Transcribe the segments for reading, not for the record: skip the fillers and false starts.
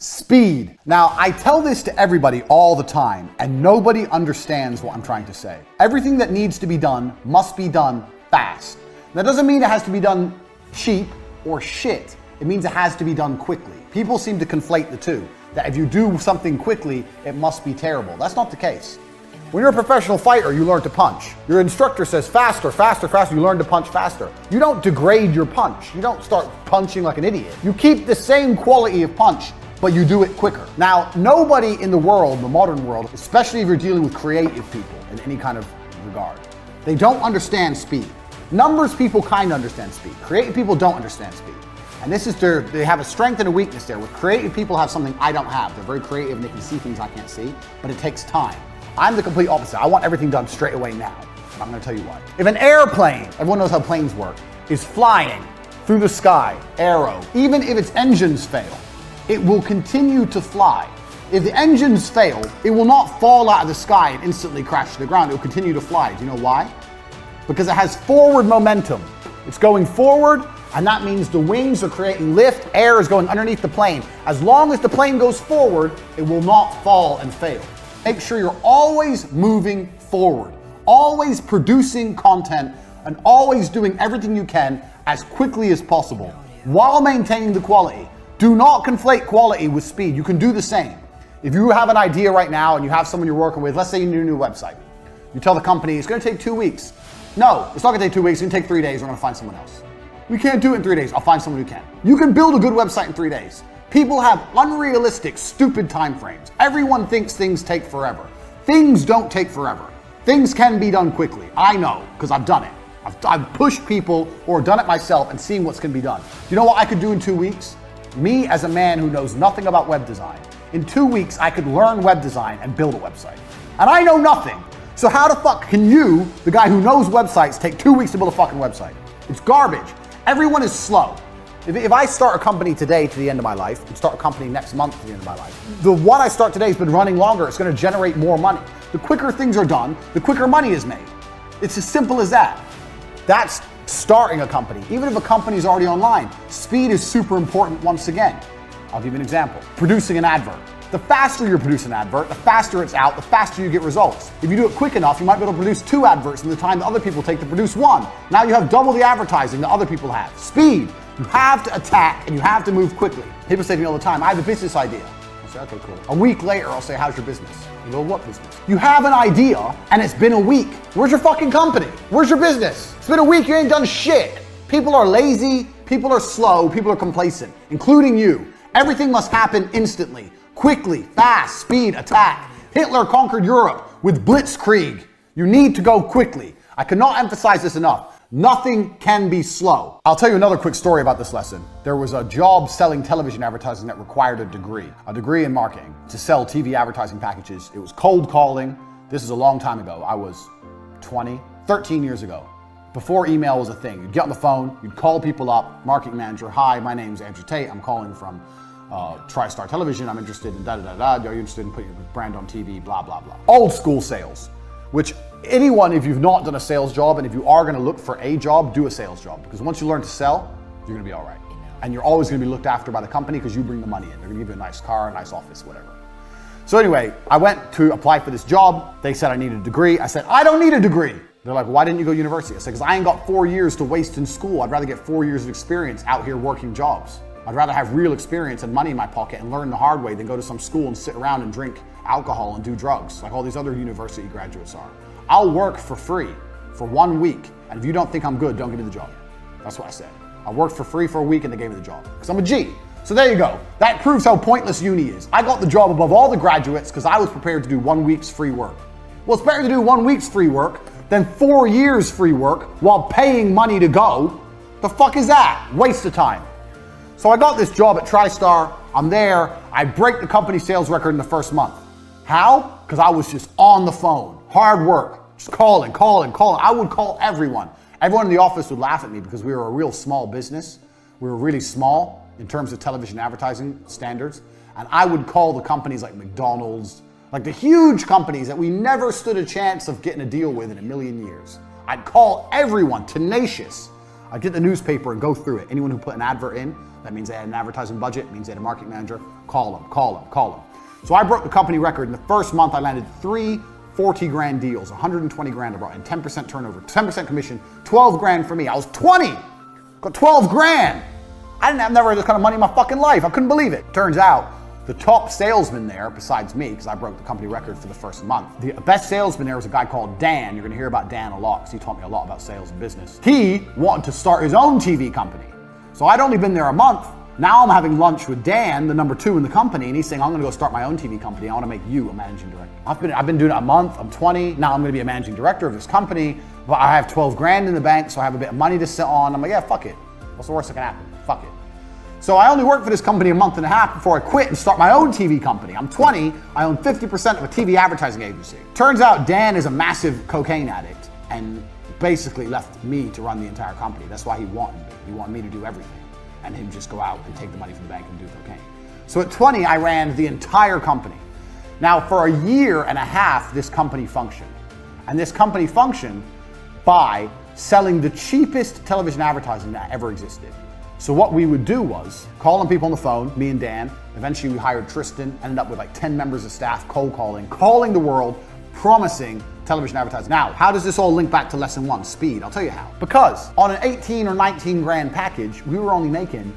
Speed. Now, I tell this to everybody all the time, and nobody understands what I'm trying to say. Everything that needs to be done must be done fast. That doesn't mean it has to be done cheap or shit. It means it has to be done quickly. People seem to conflate the two, that if you do something quickly, it must be terrible. That's not the case. When you're a professional fighter, you learn to punch. Your instructor says faster, faster, faster. You learn to punch faster. You don't degrade your punch. You don't start punching like an idiot. You keep the same quality of punch, but you do it quicker. Now, nobody in the world, the modern world, especially if you're dealing with creative people in any kind of regard, they don't understand speed. Numbers people kind of understand speed. Creative people don't understand speed. And this is they have a strength and a weakness there. With creative people have something I don't have. They're very creative and they can see things I can't see, but it takes time. I'm the complete opposite. I want everything done straight away now. I'm gonna tell you why. If an airplane, everyone knows how planes work, is flying through the sky, arrow, even if its engines fail, it will continue to fly. If the engines fail, it will not fall out of the sky and instantly crash to the ground. It will continue to fly. Do you know why? Because it has forward momentum. It's going forward, and that means the wings are creating lift, air is going underneath the plane. As long as the plane goes forward, it will not fall and fail. Make sure you're always moving forward, always producing content, and always doing everything you can as quickly as possible while maintaining the quality. Do not conflate quality with speed. You can do the same. If you have an idea right now and you have someone you're working with, let's say you need a new website. You tell the company it's gonna take 2 weeks. No, it's not gonna take 2 weeks, it's gonna take 3 days, we're gonna find someone else. We can't do it in 3 days, I'll find someone who can. You can build a good website in 3 days. People have unrealistic, stupid time frames. Everyone thinks things take forever. Things don't take forever. Things can be done quickly. I know, because I've done it. I've pushed people or done it myself and seen what's gonna be done. You know what I could do in 2 weeks? Me, as a man who knows nothing about web design, in 2 weeks I could learn web design and build a website. And I know nothing. So how the fuck can you, the guy who knows websites, take 2 weeks to build a fucking website? It's garbage. Everyone is slow. If I start a company today to the end of my life, and start a company next month to the end of my life, the one I start today has been running longer. It's going to generate more money. The quicker things are done, the quicker money is made. It's as simple as that. That's starting a company. Even if a company is already online, speed is super important once again. I'll give you an example. Producing an advert. The faster you produce an advert, the faster it's out, the faster you get results. If you do it quick enough, you might be able to produce 2 adverts in the time that other people take to produce 1. Now you have double the advertising that other people have. Speed. You have to attack and you have to move quickly. People say to me all the time, I have a business idea. I'll say, okay, cool. A week later, I'll say, how's your business? You go, what business? You have an idea and it's been a week. Where's your fucking company? Where's your business? It's been a week, you ain't done shit. People are lazy, people are slow, people are complacent, including you. Everything must happen instantly, quickly, fast, speed, attack. Hitler conquered Europe with blitzkrieg. You need to go quickly. I cannot emphasize this enough. Nothing can be slow. I'll tell you another quick story about this lesson. There was a job selling television advertising that required a degree in marketing to sell TV advertising packages. It was cold calling. This is a long time ago. I was 13 years ago. Before email was a thing. You'd get on the phone, you'd call people up, marketing manager, hi, my name's Andrew Tate, I'm calling from TriStar Television, I'm interested in are you interested in putting your brand on TV, blah, blah, blah. Old school sales, which anyone, if you've not done a sales job and if you are gonna look for a job, do a sales job. Because once you learn to sell, you're gonna be all right. And you're always gonna be looked after by the company because you bring the money in. They're gonna give you a nice car, a nice office, whatever. So anyway, I went to apply for this job. They said I needed a degree. I said, I don't need a degree. They're like, why didn't you go to university? I said, because I ain't got 4 years to waste in school. I'd rather get 4 years of experience out here working jobs. I'd rather have real experience and money in my pocket and learn the hard way than go to some school and sit around and drink alcohol and do drugs like all these other university graduates are. I'll work for free for 1 week. And if you don't think I'm good, don't give me the job. That's what I said. I worked for free for a week and they gave me the job because I'm a G. So there you go. That proves how pointless uni is. I got the job above all the graduates because I was prepared to do 1 week's free work. Well, it's better to do 1 week's free work than 4 years free work while paying money to go. The fuck is that? Waste of time. So I got this job at TriStar. I'm there. I break the company sales record in the first month. How? Because I was just on the phone. Hard work. Just calling. I would call everyone. Everyone in the office would laugh at me because we were a real small business. We were really small in terms of television advertising standards. And I would call the companies like McDonald's, like the huge companies that we never stood a chance of getting a deal with in a million years. I'd call everyone, tenacious. I'd get the newspaper and go through it. Anyone who put an advert in, that means they had an advertising budget, means they had a marketing manager, call them. So I broke the company record. In the first month, I landed 3 40 grand deals, 120 grand I brought in, 10% turnover, 10% commission, 12 grand for me. I was 20, got 12 grand. I didn't have never this kind of money in my fucking life. I couldn't believe it. Turns out the top salesman there, besides me, because I broke the company record for the first month, the best salesman there was a guy called Dan. You're gonna hear about Dan a lot because he taught me a lot about sales and business. He wanted to start his own TV company. So I'd only been there a month. Now I'm having lunch with Dan, the number 2 in the company, and he's saying, I'm gonna go start my own TV company. I wanna make you a managing director. I've been doing it a month, I'm 20, now I'm gonna be a managing director of this company, but I have 12 grand in the bank, so I have a bit of money to sit on. I'm like, yeah, fuck it. What's the worst that can happen? Fuck it. So I only worked for this company a month and a half before I quit and start my own TV company. I'm 20, I own 50% of a TV advertising agency. Turns out Dan is a massive cocaine addict and basically left me to run the entire company. That's why he wanted me. He wanted me to do everything and him just go out and take the money from the bank and do cocaine. So at 20, I ran the entire company. Now for a year and a half, this company functioned. And this company functioned by selling the cheapest television advertising that ever existed. So what we would do was calling people on the phone, me and Dan. Eventually we hired Tristan, ended up with like 10 members of staff, cold calling the world, promising television advertising. Now, how does this all link back to lesson 1, speed? I'll tell you how. Because on an 18 or 19 grand package, we were only making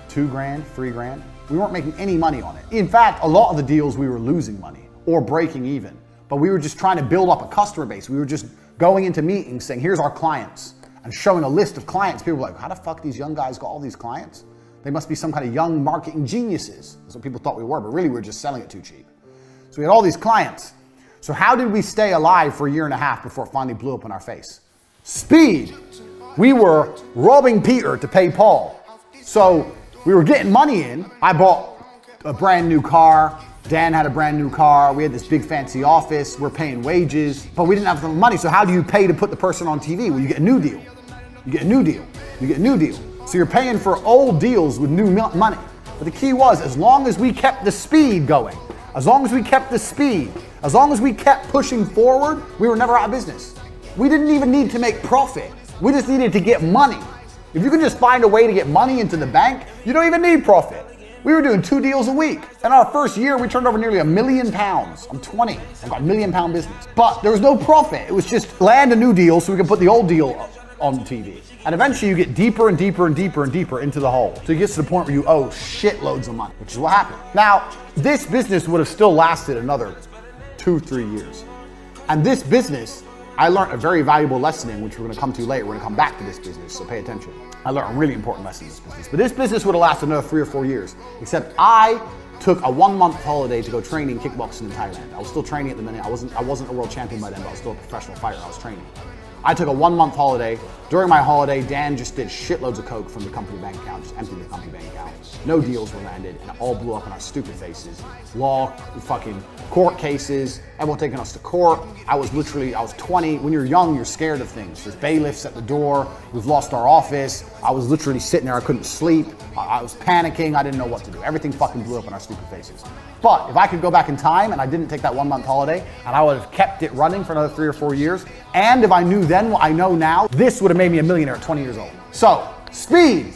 2 grand, 3 grand. We weren't making any money on it. In fact, a lot of the deals we were losing money or breaking even, but we were just trying to build up a customer base. We were just going into meetings saying, here's our clients, and showing a list of clients. People were like, how the fuck these young guys got all these clients? They must be some kind of young marketing geniuses. That's what people thought we were, but really we were just selling it too cheap. So we had all these clients. So how did we stay alive for a year and a half before it finally blew up in our face? Speed. We were robbing Peter to pay Paul. So we were getting money in. I bought a brand new car. Dan had a brand new car. We had this big fancy office. We're paying wages, but we didn't have the money. So how do you pay to put the person on TV? Well, you get a new deal. You get a new deal. You get a new deal. So you're paying for old deals with new money. But the key was, as long as we kept the speed going, as long as we kept pushing forward, we were never out of business. We didn't even need to make profit. We just needed to get money. If you can just find a way to get money into the bank, you don't even need profit. We were doing 2 deals a week. In our first year, we turned over nearly £1 million. I'm 20, I've got £1 million business. But there was no profit. It was just land a new deal so we can put the old deal on TV. And eventually you get deeper and deeper and deeper and deeper into the hole. So it gets to the point where you owe shitloads of money, which is what happened. Now, this business would have still lasted another 2-3 years. And this business, I learned a very valuable lesson in, which we're gonna come to later. We're gonna come back to this business, so pay attention. I learned a really important lesson in this business. But this business would have lasted another 3 or 4 years, except I took a 1-month holiday to go train in kickboxing in Thailand. I was still training at the minute. I wasn't a world champion by then, but I was still a professional fighter. I was training. I took a 1-month holiday. During my holiday, Dan just did shitloads of coke from the company bank account, just emptied the company bank account. No deals were landed, and it all blew up in our stupid faces. Law, fucking court cases, everyone taking us to court. I was 20. When you're young, you're scared of things. There's bailiffs at the door. We've lost our office. I was literally sitting there. I couldn't sleep. I was panicking. I didn't know what to do. Everything fucking blew up in our stupid faces. But if I could go back in time and I didn't take that 1-month holiday, and I would have kept it running for another 3 or 4 years, and if I knew then what I know now, this would have made me a millionaire at 20 years old. So, speed.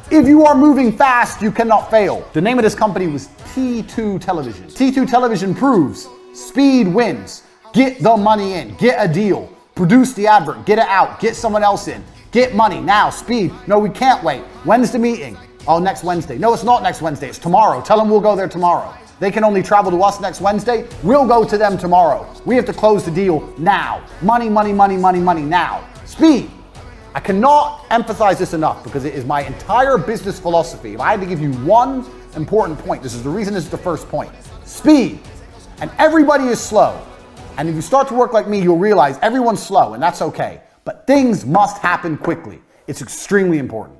If you are moving fast, you cannot fail. The name of this company was T2 Television. T2 Television proves speed wins. Get the money in, get a deal, produce the advert, get it out, get someone else in, get money now, speed. No, we can't wait. When's the meeting? Oh, next Wednesday. No, it's not next Wednesday, it's tomorrow. Tell them we'll go there tomorrow. They can only travel to us next Wednesday. We'll go to them tomorrow. We have to close the deal now. Money, money, money, money, money now. Speed. I cannot emphasize this enough because it is my entire business philosophy. If I had to give you one important point, this is the reason this is the first point. Speed. And everybody is slow. And if you start to work like me, you'll realize everyone's slow, and that's okay. But things must happen quickly. It's extremely important.